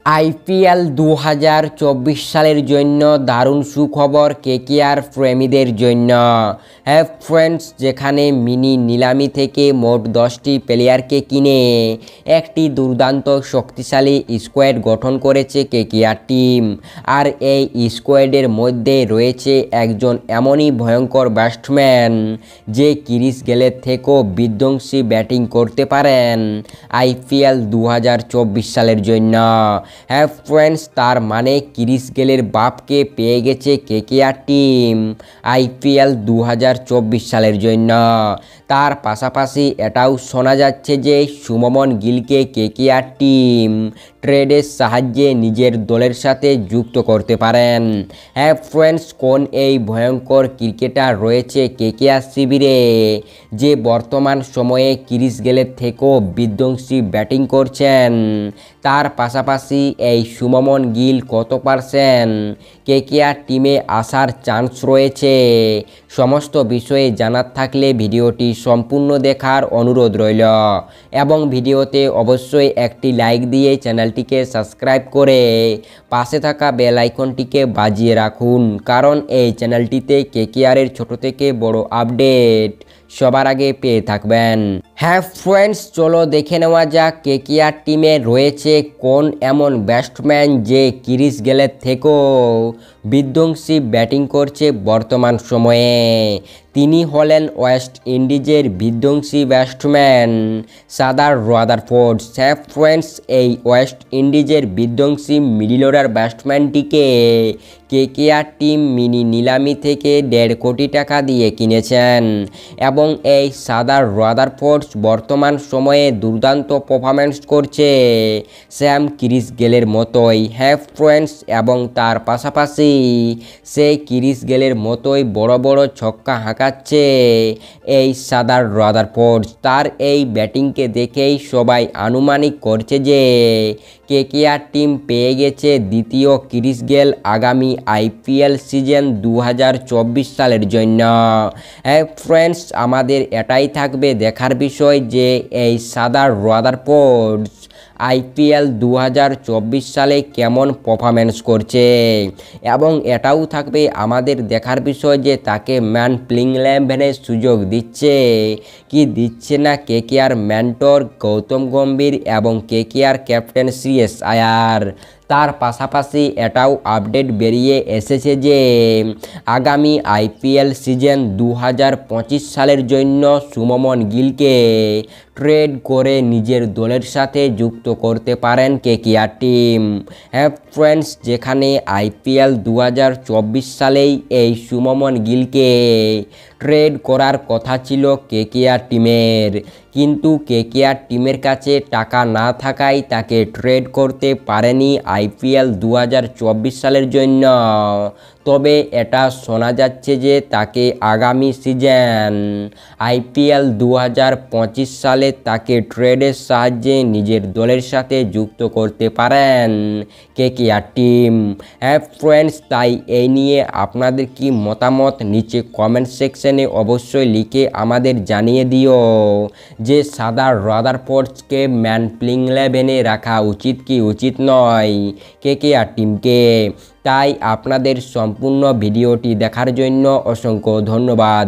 IPL 2024 সালের জন্য দারুণ সুখবর কেকেআর প্রেমীদের জন্য। হ্যাঁ ফ্রেন্ডস, যেখানে মিনি নিলামি থেকে মোট 10টি প্লেয়ারকে কিনে একটি দুর্দান্ত শক্তিশালী স্কোয়াড গঠন করেছে কেকেআর টিম। আর এই স্কোয়াডের মধ্যে রয়েছে একজন এমনই ভয়ঙ্কর ব্যাটসম্যান যে ক্রিস গেলের থেকেও বিধ্বংসী ব্যাটিং করতে পারেন আইপিএল 2024 সালের জন্য। হ্যাঁ ফ্রেন্ডস, তার মানে ক্রিস গেলের বাপকে পেয়ে গেছে কেকেআর টিম আইপিএল 2024 সালের জন্য। তার পাশাপাশি এটাও শোনা যাচ্ছে যে শুভমন গিলকে কেকেআর টিম ট্রেডের সাহায্যে নিজের দলের সাথে যুক্ত করতে পারেন। হ্যাঁ ফ্রেন্ডস, কোন এই ভয়ঙ্কর ক্রিকেটার রয়েছে কেকেআর শিবিরে যে বর্তমান সময়ে ক্রিস গেলের থেকেও বিধ্বংসী ব্যাটিং করছেন? তার পাশাপাশি এই শুভমন গিল কত পার্সেন্ট কেকেআর টিমে আসার চান্স রয়েছে? সমস্ত বিষয়ে জানার থাকলে ভিডিওটি সম্পূর্ণ দেখার অনুরোধ রইল এবং ভিডিওতে অবশ্যই একটি লাইক দিয়ে চ্যানেলটিকে সাবস্ক্রাইব করে পাশে থাকা বেল আইকনটিকে বাজিয়ে রাখুন, কারণ এই চ্যানেলটিতে কেকেআরের ছোট থেকে বড় আপডেট সবার আগে পেয়ে থাকবেন। হ্যাঁ ফ্রেন্ডস, চলো দেখে নেওয়া যাক কেকেআর টিমে রয়েছে কোন এমন ব্যাটসম্যান যে ক্রিস গেলের থেকেও বিধ্বংসী ব্যাটিং করছে বর্তমান সময়ে। তিনি হলেন ওয়েস্ট ইন্ডিজের বিধ্বংসী ব্যাটসম্যান সাদার রাদারফোর্ড। হ্যাঁ ফ্রেন্ডস, এই ওয়েস্ট ইন্ডিজের বিধ্বংসী মিডল অর্ডার ব্যাটসম্যানটিকে কেকেআর টিম মিনি নিলামি থেকে 1.5 কোটি টাকা দিয়ে কিনেছেন এবং এই সাদার রাদারফোর্ড বর্তমান সময়ে দুর্দান্ত পারফরম্যান্স করছে স্যাম ক্রিস গেলের মতোই। হ্যাঁ ফ্রেন্ডস, এবং তার পাশাপাশি সে ক্রিস গেলের মতোই বড় বড় ছক্কা হাঁকাচ্ছে এই সাদার রাদারফোর্ড। তার এই ব্যাটিংকে দেখেই সবাই আনুমানিক করছে যে কেকেআর টিম পেয়ে গেছে দ্বিতীয় ক্রিস গেল আগামী আইপিএল সিজন 2024 সালের জন্য। হ্যাঁ ফ্রেন্ডস, আমাদের এটাই থাকবে দেখার বিষয় যে এই সাদার রাদারফোর্ড আইপিএল 2024 সালে কেমন পারফরম্যান্স করছে, এবং এটাও থাকবে আমাদের দেখার বিষয় যে তাকে ম্যান প্লেইং 11-এর সুযোগ দিচ্ছে কি দিচ্ছে না কেকেআর মেন্টর গৌতম গম্ভীর এবং কেকেআর ক্যাপ্টেন শ্রেয়স আয়ার। তার পাশাপাশি এটাও আপডেট বেরিয়ে এসেছে যে আগামী আইপিএল সিজন 2025 সালের জন্য শুভমন গিলকে ট্রেড করে নিজের দলের সাথে যুক্ত করতে পারেন কেকেআর টিম। হ্যাঁ ফ্রেন্ডস, যেখানে আইপিএল 2024 সালেই এই শুভমন গিলকে ট্রেড করার কথা ছিল কেকেআর টিমের, কিন্তু কেকেআর টিমের কাছে টাকা না থাকায় তাকে ট্রেড করতে পারেনি আইপিএল 2024 সালের জন্য। তবে এটা শোনা যাচ্ছে যে তাকে আগামী সিজন আইপিএল 2025 সালে তাকে ট্রেডের সাহায্যে নিজের দলের সাথে যুক্ত করতে পারেন কেকেআর টিম। হ্যাঁ ফ্রেন্ডস, তাই এই নিয়ে আপনাদের কি মতামত নিচে কমেন্ট সেকশনে অবশ্যই লিখে আমাদের জানিয়ে দিও যে সাদার রাদারফোর্ডকে ম্যান প্লেইং 11-এ রাখা উচিত কি উচিত নয় কেকেআর টিমকে। তাই আপনাদের সম্পূর্ণ ভিডিওটি দেখার জন্য অসংখ্য ধন্যবাদ।